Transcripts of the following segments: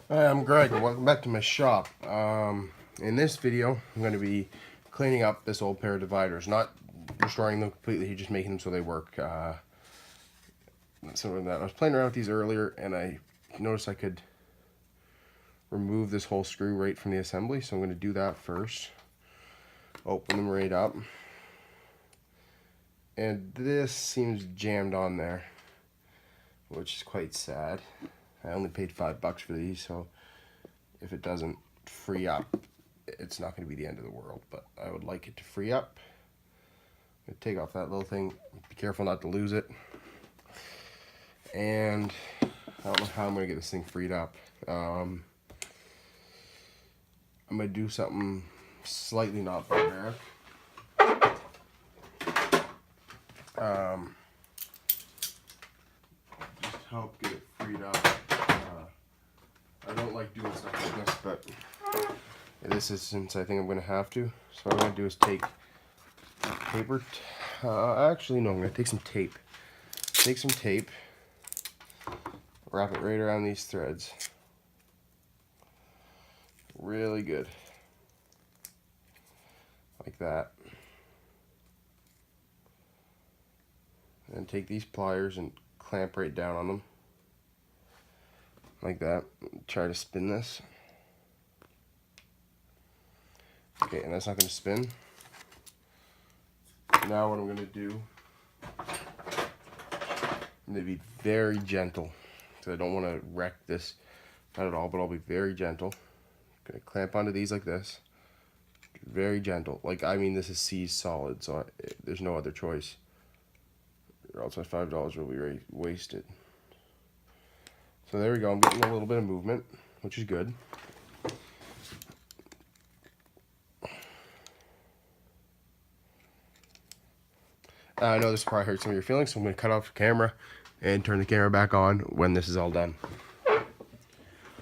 Hi, I'm Greg and welcome back to my shop. In this video, I'm going to be cleaning up this old pair of dividers. Not destroying them completely, just making them so they work. Something like that. I was playing around with these earlier and I noticed I could remove this whole screw right from the assembly. So I'm going to do that first. Open them right up. And this seems jammed on there, which is quite sad. I only paid $5 for these, so if it doesn't free up, it's not going to be the end of the world, but I would like it to free up. I'm going to take off that little thing. Be careful not to lose it. And I don't know how I'm going to get this thing freed up. I'm going to do something slightly not barbaric. Just help get it freed up. I don't like doing stuff like this, but in this instance I think I'm going to have to. So what I'm going to do is take paper. Actually, no, I'm going to take some tape. Take some tape, wrap it right around these threads. Really good. Like that. And take these pliers and clamp right down on them. Like that. Try to spin this. Okay, and that's not going to spin. Now what I'm going to do, I'm going to be very gentle. So I don't want to wreck this, not at all, but I'll be very gentle. I'm going to clamp onto these like this. Very gentle. Like, I mean, this is seized solid, so there's no other choice. Or else my $5 will be wasted. So there we go. I'm getting a little bit of movement, which is good. I know this probably hurts some of your feelings, so I'm going to cut off the camera and turn the camera back on when this is all done.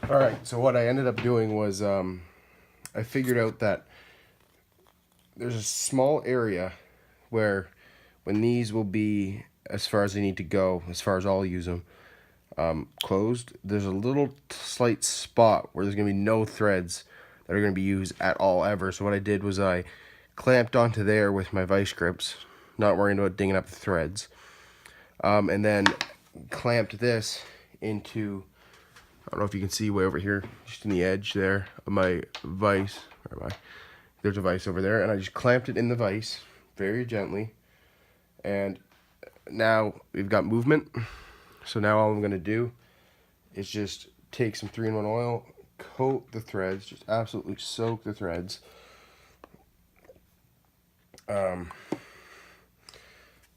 Alright, so what I ended up doing was I figured out that there's a small area where when these will be as far as they need to go, as far as I'll use them, closed, there's a little slight spot where there's going to be no threads that are going to be used at all ever. So what I did was I clamped onto there with my vice grips, not worrying about dinging up the threads, and then clamped this into, I don't know if you can see way over here, just in the edge there of my vice. There's a vice over there, and I just clamped it in the vice very gently, and now we've got movement. So now all I'm going to do is just take some 3-in-1 oil, coat the threads, just absolutely soak the threads.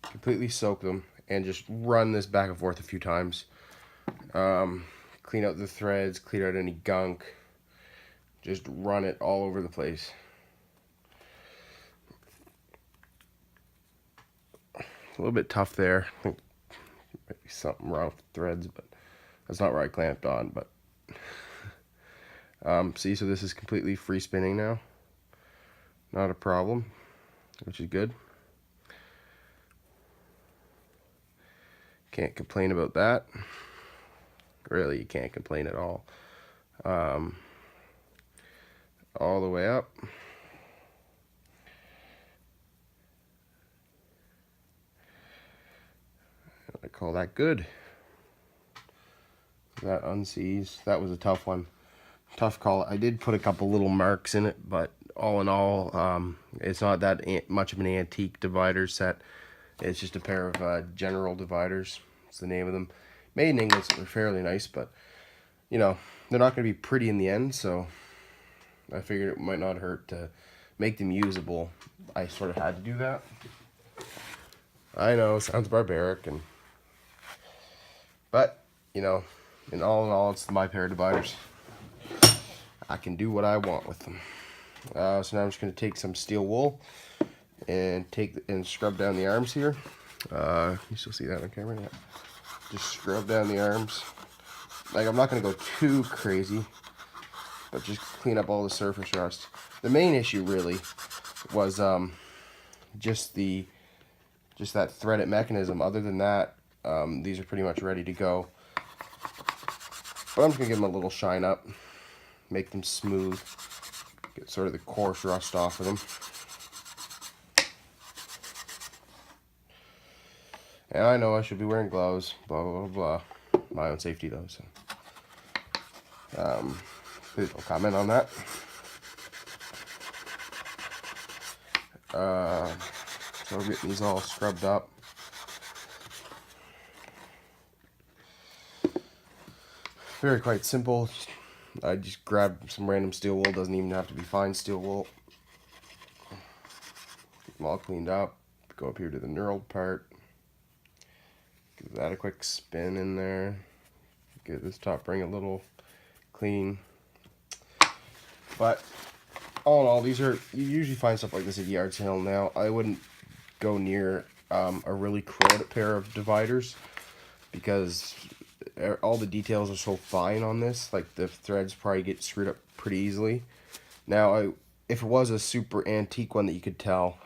Completely soak them and just run this back and forth a few times. Clean out the threads, clean out any gunk. Just run it all over the place. A little bit tough there. I think might be something wrong with the threads, but that's not where I clamped on. But see, so this is completely free spinning now. Not a problem, which is good. Can't complain about that. Really, you can't complain at all. All the way up. I call that good. That unseized. That was a tough one. Tough call. I did put a couple little marks in it, but all in all, it's not that much of an antique divider set. It's just a pair of General dividers. It's the name of them. Made in England, so they're fairly nice, but you know, they're not going to be pretty in the end, so I figured it might not hurt to make them usable. I sort of had to do that. I know, sounds barbaric, but you know, in all, it's my pair of dividers. I can do what I want with them. So now I'm just going to take some steel wool and scrub down the arms here. You still see that on camera? Yeah. Just scrub down the arms. Like, I'm not going to go too crazy, but just clean up all the surface rust. The main issue really was just that threaded mechanism. Other than that, these are pretty much ready to go. But I'm just going to give them a little shine up, make them smooth, get sort of the coarse rust off of them. And I know I should be wearing gloves, blah, blah, blah, blah. My own safety, though, so. Please don't comment on that. So we're getting these all scrubbed up. Very quite simple. I just grabbed some random steel wool. Doesn't even have to be fine steel wool. Get them all cleaned up. Go up here to the knurled part. Give that a quick spin in there. Get this top ring a little clean. But all in all, these are, you usually find stuff like this at yard sale now. I wouldn't go near a really corroded pair of dividers because all the details are so fine on this. Like the threads probably get screwed up pretty easily. Now, if it was a super antique one that you could tell,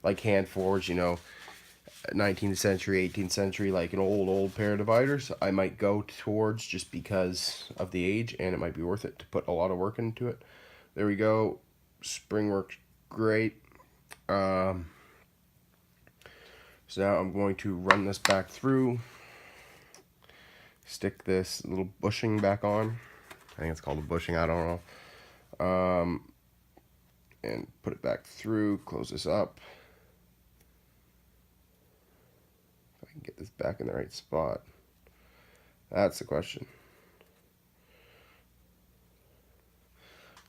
like hand forged, you know, 19th century, 18th century, like an old pair of dividers, I might go towards just because of the age, and it might be worth it to put a lot of work into it. There we go. Spring works great. So now I'm going to run this back through, stick this little bushing back on. I think it's called a bushing, I don't know. And put it back through, close this up. If I can get this back in the right spot. That's the question.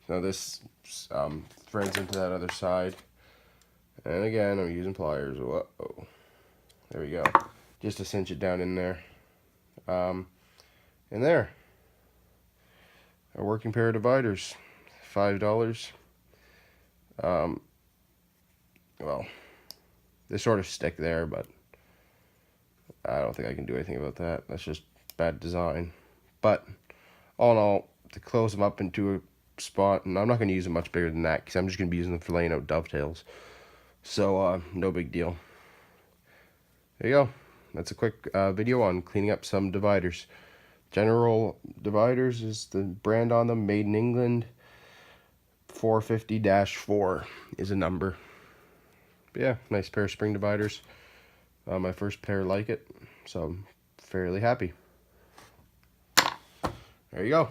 Now this threads into that other side. And again, I'm using pliers. Whoa. There we go. Just to cinch it down in there. And there. A working pair of dividers. $5. Well, they sort of stick there, but I don't think I can do anything about that. That's just bad design. But all in all, to close them up into a spot, and I'm not going to use them much bigger than that because I'm just going to be using them for laying out dovetails. So, no big deal. There you go. That's a quick video on cleaning up some dividers. General Dividers is the brand on them, made in England. 450-4 is a number. But yeah, nice pair of spring dividers. My first pair like it, so I'm fairly happy. There you go.